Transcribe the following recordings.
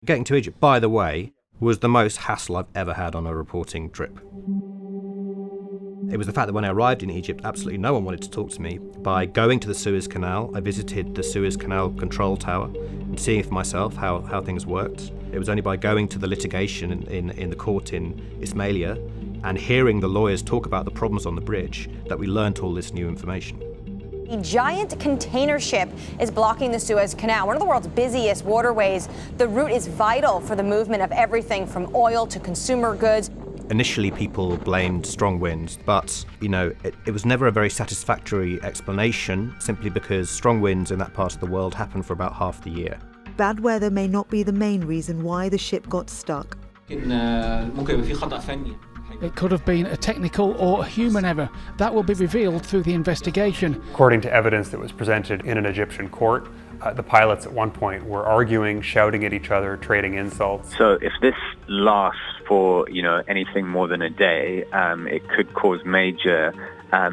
Getting to Egypt, by the way, was the most hassle I've ever had on a reporting trip. It was the fact that when I arrived in Egypt, absolutely no one wanted to talk to me. By going to the Suez Canal, I visited the Suez Canal control tower and seeing for myself how things worked. It was only by going to the litigation in the court in Ismailia and hearing the lawyers talk about the problems on the bridge that we learnt all this new information. A giant container ship is blocking the Suez Canal, one of the world's busiest waterways. The route is vital for the movement of everything from oil to consumer goods. Initially, people blamed strong winds, but, it was never a very satisfactory explanation, simply because strong winds in that part of the world happen for about half the year. Bad weather may not be the main reason why the ship got stuck. It could have been a technical or a human error. That will be revealed through the investigation. According to evidence that was presented in an Egyptian court, the pilots at one point were arguing, shouting at each other, trading insults. So if this lasts for, anything more than a day, it could cause major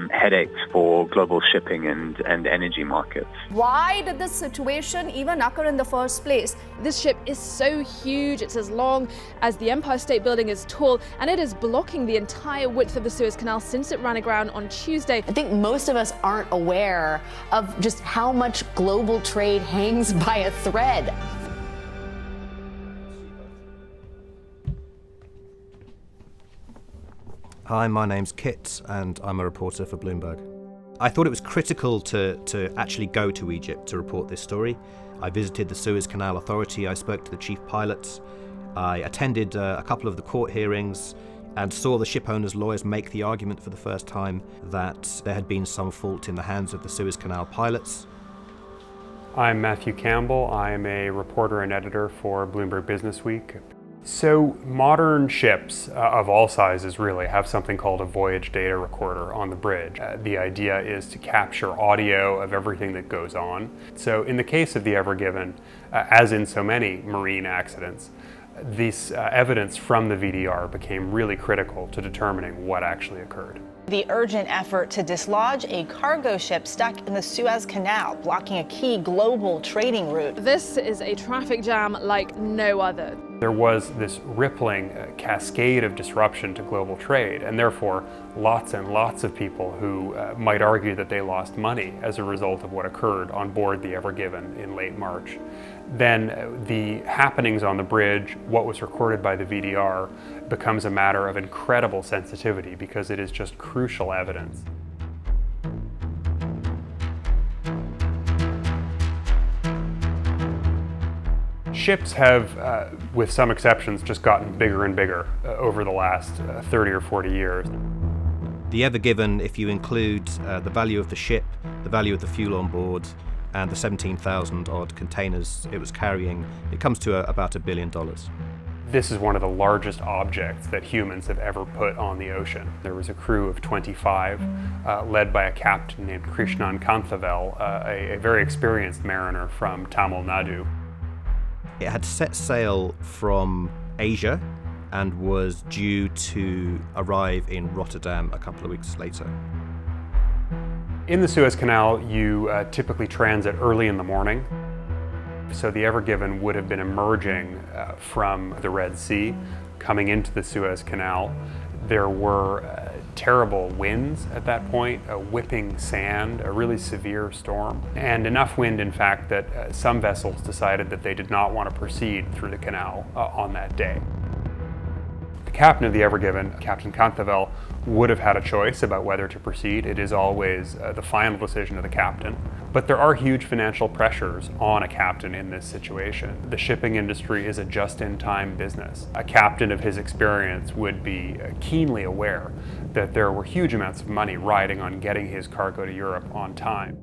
headaches for global shipping and energy markets. Why did this situation even occur in the first place? This ship is so huge, it's as long as the Empire State Building is tall, and it is blocking the entire width of the Suez Canal since it ran aground on Tuesday. I think most of us aren't aware of just how much global trade hangs by a thread. Hi, my name's Kit, and I'm a reporter for Bloomberg. I thought it was critical to actually go to Egypt to report this story. I visited the Suez Canal Authority, I spoke to the chief pilots, I attended a couple of the court hearings, and saw the ship owners' lawyers make the argument for the first time that there had been some fault in the hands of the Suez Canal pilots. I'm Matthew Campbell. I'm a reporter and editor for Bloomberg Businessweek. So modern ships of all sizes really have something called a voyage data recorder on the bridge. The idea is to capture audio of everything that goes on. So in the case of the Ever Given, as in so many marine accidents, this evidence from the VDR became really critical to determining what actually occurred. The urgent effort to dislodge a cargo ship stuck in the Suez Canal, blocking a key global trading route. This is a traffic jam like no other. There was this rippling cascade of disruption to global trade, and therefore lots and lots of people who might argue that they lost money as a result of what occurred on board the Ever Given in late March. Then the happenings on the bridge, what was recorded by the VDR, becomes a matter of incredible sensitivity because it is just crucial evidence. Ships have, with some exceptions, just gotten bigger and bigger over the last 30 or 40 years. The Ever Given, if you include the value of the ship, the value of the fuel on board, and the 17,000 odd containers it was carrying, it comes to about $1 billion. This is one of the largest objects that humans have ever put on the ocean. There was a crew of 25, led by a captain named Krishnan Kanthavel, a very experienced mariner from Tamil Nadu. It had set sail from Asia and was due to arrive in Rotterdam a couple of weeks later. In the Suez Canal, you typically transit early in the morning. So the Ever Given would have been emerging from the Red Sea, coming into the Suez Canal. There were terrible winds at that point, a whipping sand, a really severe storm, and enough wind, in fact, that some vessels decided that they did not want to proceed through the canal on that day. The captain of the Ever Given, Captain Kanthavel, would have had a choice about whether to proceed. It is always the final decision of the captain. But there are huge financial pressures on a captain in this situation. The shipping industry is a just-in-time business. A captain of his experience would be keenly aware that there were huge amounts of money riding on getting his cargo to Europe on time.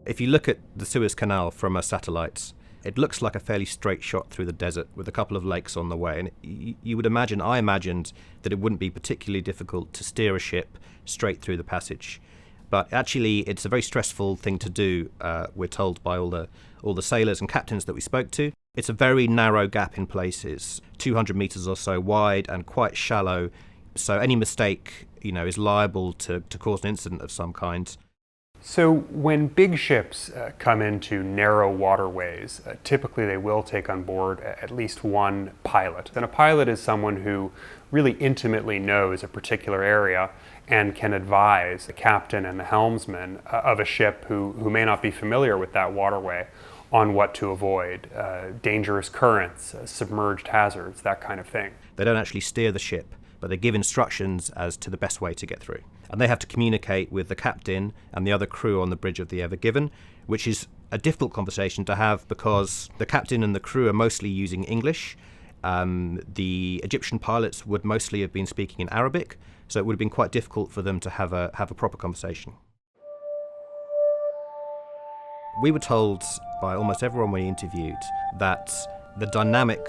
If you look at the Suez Canal from a satellite, it looks like a fairly straight shot through the desert with a couple of lakes on the way. And you would imagine, I imagined, that it wouldn't be particularly difficult to steer a ship straight through the passage. But actually, it's a very stressful thing to do, we're told by all the sailors and captains that we spoke to. It's a very narrow gap in places, 200 meters or so wide and quite shallow. So any mistake, is liable to cause an incident of some kind. So when big ships come into narrow waterways, typically they will take on board at least one pilot. And a pilot is someone who really intimately knows a particular area and can advise the captain and the helmsman of a ship who may not be familiar with that waterway on what to avoid, dangerous currents, submerged hazards, that kind of thing. They don't actually steer the ship, but they give instructions as to the best way to get through. And they have to communicate with the captain and the other crew on the bridge of the Ever Given, which is a difficult conversation to have because the captain and the crew are mostly using English. The Egyptian pilots would mostly have been speaking in Arabic, so it would have been quite difficult for them to have a proper conversation. We were told by almost everyone we interviewed that the dynamic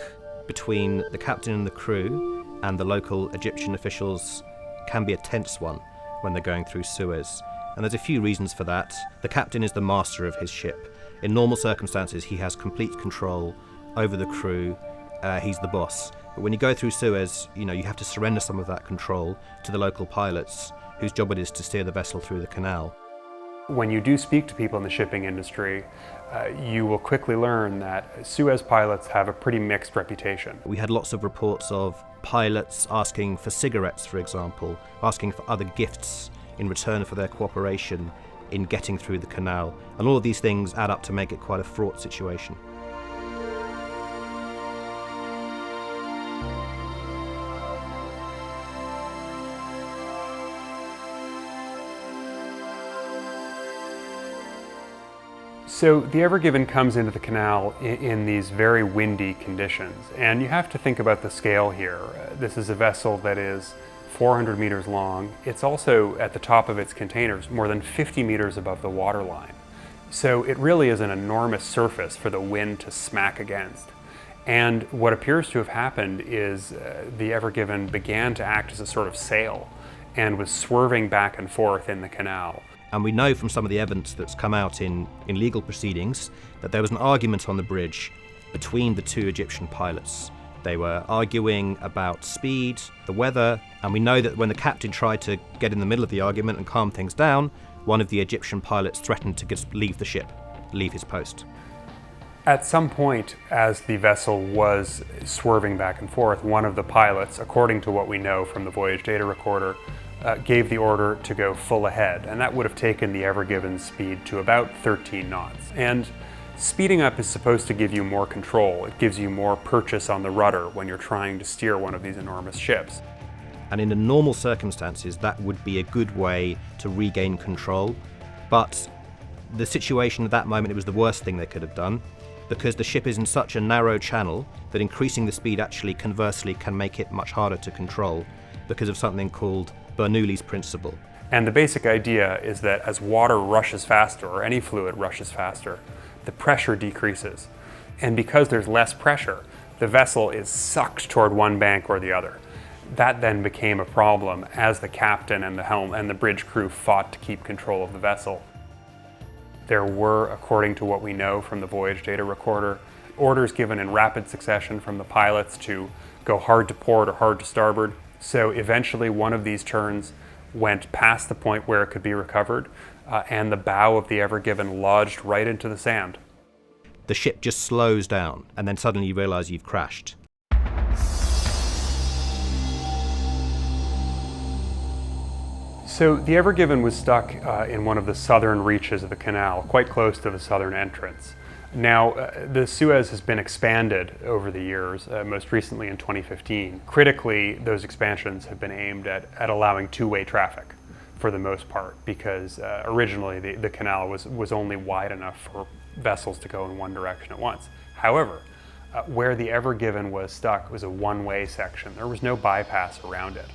between the captain and the crew and the local Egyptian officials can be a tense one when they're going through Suez. And there's a few reasons for that. The captain is the master of his ship. In normal circumstances, he has complete control over the crew. He's the boss. But when you go through Suez, you have to surrender some of that control to the local pilots, whose job it is to steer the vessel through the canal. When you do speak to people in the shipping industry, you will quickly learn that Suez pilots have a pretty mixed reputation. We had lots of reports of pilots asking for cigarettes, for example, asking for other gifts in return for their cooperation in getting through the canal. And all of these things add up to make it quite a fraught situation. So the Ever Given comes into the canal in these very windy conditions, and you have to think about the scale here. This is a vessel that is 400 meters long. It's also, at the top of its containers, more than 50 meters above the waterline. So it really is an enormous surface for the wind to smack against. And what appears to have happened is the Ever Given began to act as a sort of sail and was swerving back and forth in the canal. And we know from some of the evidence that's come out in legal proceedings that there was an argument on the bridge between the two Egyptian pilots. They were arguing about speed, the weather, and we know that when the captain tried to get in the middle of the argument and calm things down, one of the Egyptian pilots threatened to just leave the ship, leave his post. At some point, as the vessel was swerving back and forth, one of the pilots, according to what we know from the voyage data recorder, gave the order to go full ahead, and that would have taken the Ever Given's speed to about 13 knots. And speeding up is supposed to give you more control. It gives you more purchase on the rudder when you're trying to steer one of these enormous ships. And in the normal circumstances, that would be a good way to regain control. But the situation at that moment, it was the worst thing they could have done, because the ship is in such a narrow channel that increasing the speed actually, conversely, can make it much harder to control because of something called Bernoulli's principle. And the basic idea is that as water rushes faster, or any fluid rushes faster, the pressure decreases. And because there's less pressure, the vessel is sucked toward one bank or the other. That then became a problem as the captain and the helm and the bridge crew fought to keep control of the vessel. There were, according to what we know from the voyage data recorder, orders given in rapid succession from the pilots to go hard to port or hard to starboard. So eventually one of these turns went past the point where it could be recovered, and the bow of the Ever Given lodged right into the sand. The ship just slows down, and then suddenly you realize you've crashed. So the Ever Given was stuck in one of the southern reaches of the canal, quite close to the southern entrance. Now, the Suez has been expanded over the years, most recently in 2015. Critically, those expansions have been aimed at allowing two-way traffic for the most part, because originally the canal was only wide enough for vessels to go in one direction at once. However, where the Ever Given was stuck was a one-way section. There was no bypass around it.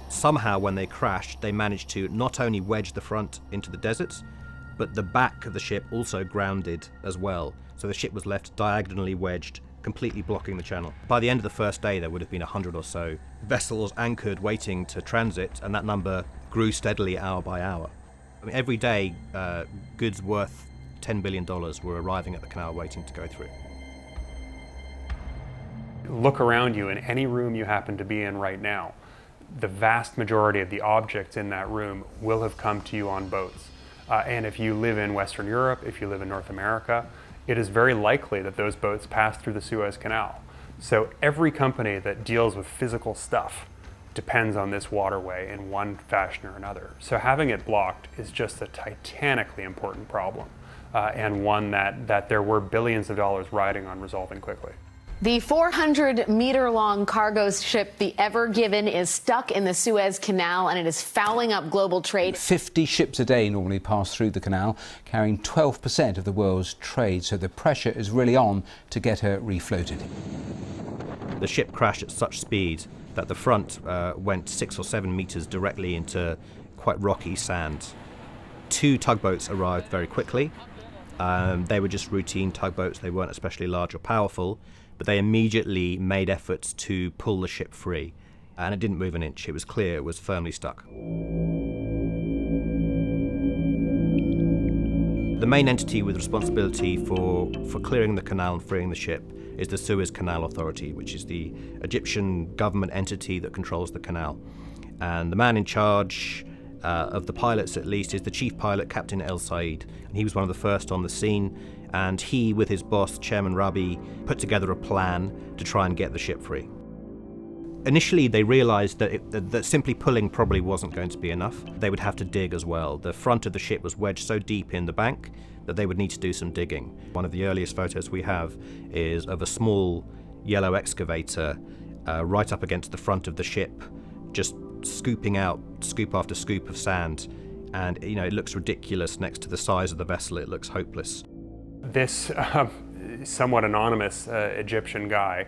Somehow, when they crashed, they managed to not only wedge the front into the desert, but the back of the ship also grounded as well. So the ship was left diagonally wedged, completely blocking the channel. By the end of the first day, there would have been 100 or so vessels anchored waiting to transit, and that number grew steadily hour by hour. I mean, every day, goods worth $10 billion were arriving at the canal waiting to go through. Look around you in any room you happen to be in right now. the vast majority of the objects in that room will have come to you on boats. And if you live in Western Europe, if you live in North America, it is very likely that those boats pass through the Suez Canal. So every company that deals with physical stuff depends on this waterway in one fashion or another. So having it blocked is just a titanically important problem, and one that there were billions of dollars riding on resolving quickly. The 400-meter-long cargo ship, the Ever Given, is stuck in the Suez Canal, and it is fouling up global trade. 50 ships a day normally pass through the canal, carrying 12% of the world's trade, so the pressure is really on to get her refloated. The ship crashed at such speed that the front went 6 or 7 meters directly into quite rocky sand. 2 tugboats arrived very quickly. They were just routine tugboats, they weren't especially large or powerful, but they immediately made efforts to pull the ship free, and it didn't move an inch. It was clear it was firmly stuck. The main entity with responsibility for clearing the canal and freeing the ship is the Suez Canal Authority, which is the Egyptian government entity that controls the canal. And the man in charge of the pilots, at least, is the chief pilot, Captain El Said. And he was one of the first on the scene, and he, with his boss, Chairman Rabi, put together a plan to try and get the ship free. Initially, they realized that simply pulling probably wasn't going to be enough. They would have to dig as well. The front of the ship was wedged so deep in the bank that they would need to do some digging. One of the earliest photos we have is of a small yellow excavator right up against the front of the ship, just scooping out scoop after scoop of sand. And, it looks ridiculous next to the size of the vessel. It looks hopeless. This somewhat anonymous Egyptian guy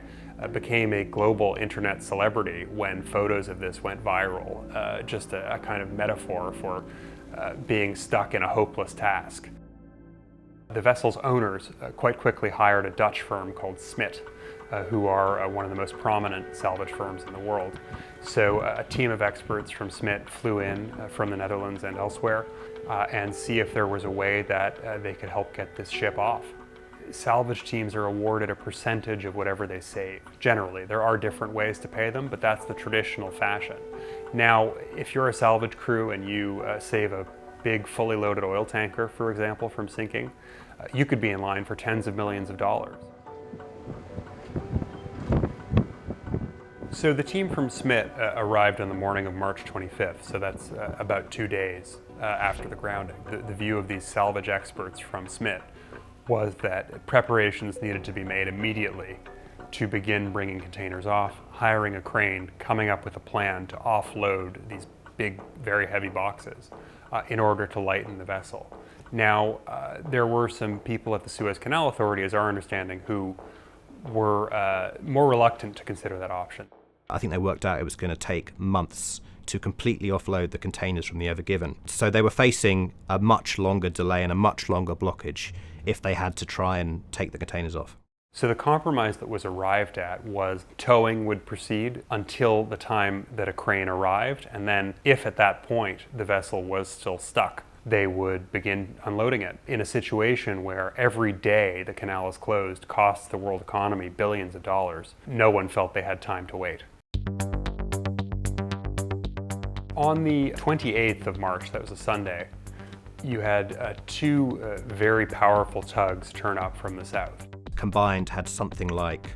became a global internet celebrity when photos of this went viral, just a kind of metaphor for being stuck in a hopeless task. The vessel's owners quite quickly hired a Dutch firm called Smit, who are one of the most prominent salvage firms in the world. So a team of experts from Smit flew in from the Netherlands and elsewhere and see if there was a way that they could help get this ship off. Salvage teams are awarded a percentage of whatever they save. Generally, there are different ways to pay them, but that's the traditional fashion. Now, if you're a salvage crew and you save a big fully loaded oil tanker, for example, from sinking, you could be in line for tens of millions of dollars. So the team from Smit arrived on the morning of March 25th, so that's about 2 days after the grounding. The view of these salvage experts from Smit was that preparations needed to be made immediately to begin bringing containers off, hiring a crane, coming up with a plan to offload these big, very heavy boxes in order to lighten the vessel. Now, there were some people at the Suez Canal Authority, as our understanding, who were more reluctant to consider that option. I think they worked out it was going to take months to completely offload the containers from the Ever Given. So they were facing a much longer delay and a much longer blockage if they had to try and take the containers off. So the compromise that was arrived at was towing would proceed until the time that a crane arrived, and then if at that point the vessel was still stuck, they would begin unloading it. In a situation where every day the canal is closed costs the world economy billions of dollars, no one felt they had time to wait. On the 28th of March, that was a Sunday, you had 2 very powerful tugs turn up from the south. Combined had something like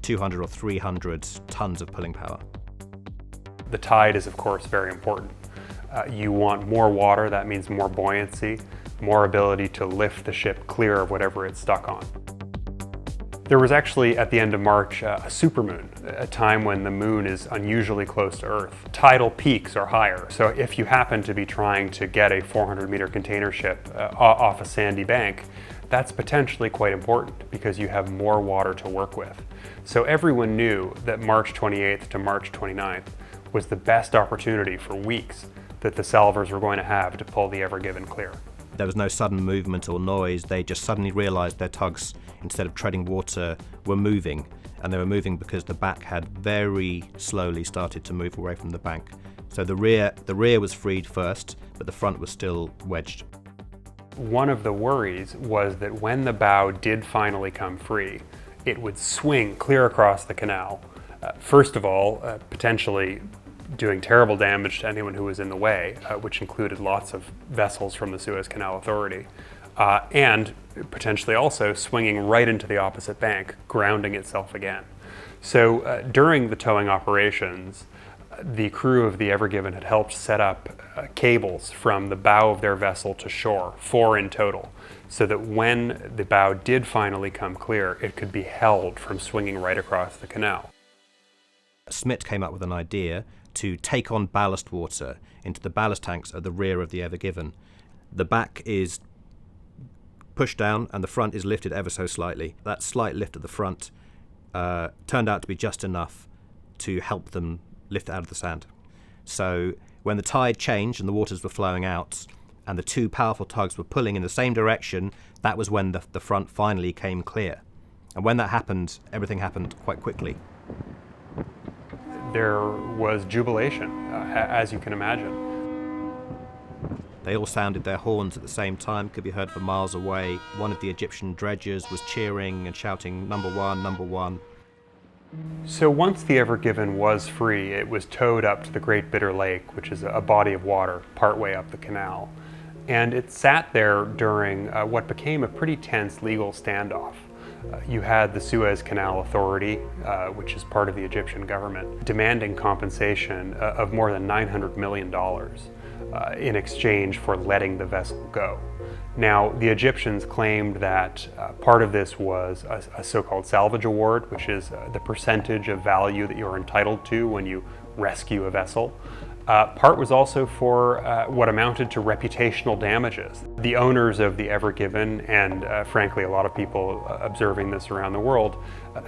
200 or 300 tons of pulling power. The tide is, of course, very important. You want more water, that means more buoyancy, more ability to lift the ship clear of whatever it's stuck on. There was actually, at the end of March, a supermoon, a time when the moon is unusually close to Earth. Tidal peaks are higher, so if you happen to be trying to get a 400-meter container ship off a sandy bank, that's potentially quite important because you have more water to work with. So everyone knew that March 28th to March 29th was the best opportunity for weeks that the salvers were going to have to pull the Ever Given clear. There was no sudden movement or noise. They just suddenly realized their tugs, instead of treading water, were moving. And they were moving because the back had very slowly started to move away from the bank. So the rear was freed first, but the front was still wedged. One of the worries was that when the bow did finally come free, it would swing clear across the canal. First of all, potentially doing terrible damage to anyone who was in the way, which included lots of vessels from the Suez Canal Authority, and potentially also swinging right into the opposite bank, grounding itself again. So during the towing operations, the crew of the Ever Given had helped set up cables from the bow of their vessel to shore, 4 in total, so that when the bow did finally come clear, it could be held from swinging right across the canal. Smith came up with an idea to take on ballast water into the ballast tanks at the rear of the Ever Given. The back is pushed down and the front is lifted ever so slightly. That slight lift at the front turned out to be just enough to help them lift out of the sand. So when the tide changed and the waters were flowing out and the 2 powerful tugs were pulling in the same direction, that was when the front finally came clear. And when that happened, everything happened quite quickly. There was jubilation, as you can imagine. They all sounded their horns at the same time, could be heard for miles away. One of the Egyptian dredgers was cheering and shouting, "Number one, number one." So once the Ever Given was free, it was towed up to the Great Bitter Lake, which is a body of water partway up the canal. And it sat there during what became a pretty tense legal standoff. You had the Suez Canal Authority, which is part of the Egyptian government, demanding compensation of more than $900 million in exchange for letting the vessel go. Now, the Egyptians claimed that part of this was a so-called salvage award, which is the percentage of value that you're entitled to when you rescue a vessel. Part was also for what amounted to reputational damages. The owners of the Ever Given, and frankly a lot of people observing this around the world,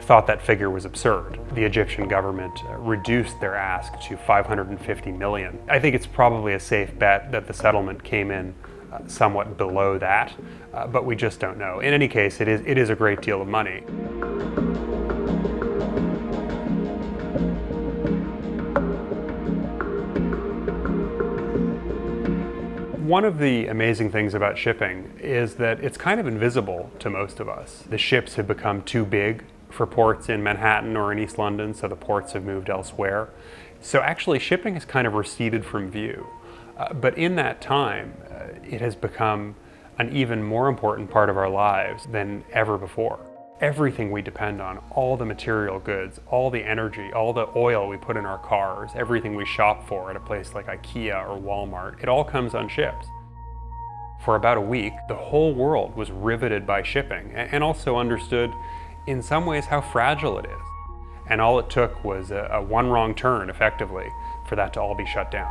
thought that figure was absurd. The Egyptian government reduced their ask to $550 million. I think it's probably a safe bet that the settlement came in somewhat below that, but we just don't know. In any case, it is a great deal of money. One of the amazing things about shipping is that it's kind of invisible to most of us. The ships have become too big for ports in Manhattan or in East London, so the ports have moved elsewhere. So actually shipping has kind of receded from view. But in that time, it has become an even more important part of our lives than ever before. Everything we depend on, all the material goods, all the energy, all the oil we put in our cars, everything we shop for at a place like IKEA or Walmart, it all comes on ships. For about a week, the whole world was riveted by shipping and also understood in some ways how fragile it is. And all it took was a one wrong turn, effectively, for that to all be shut down.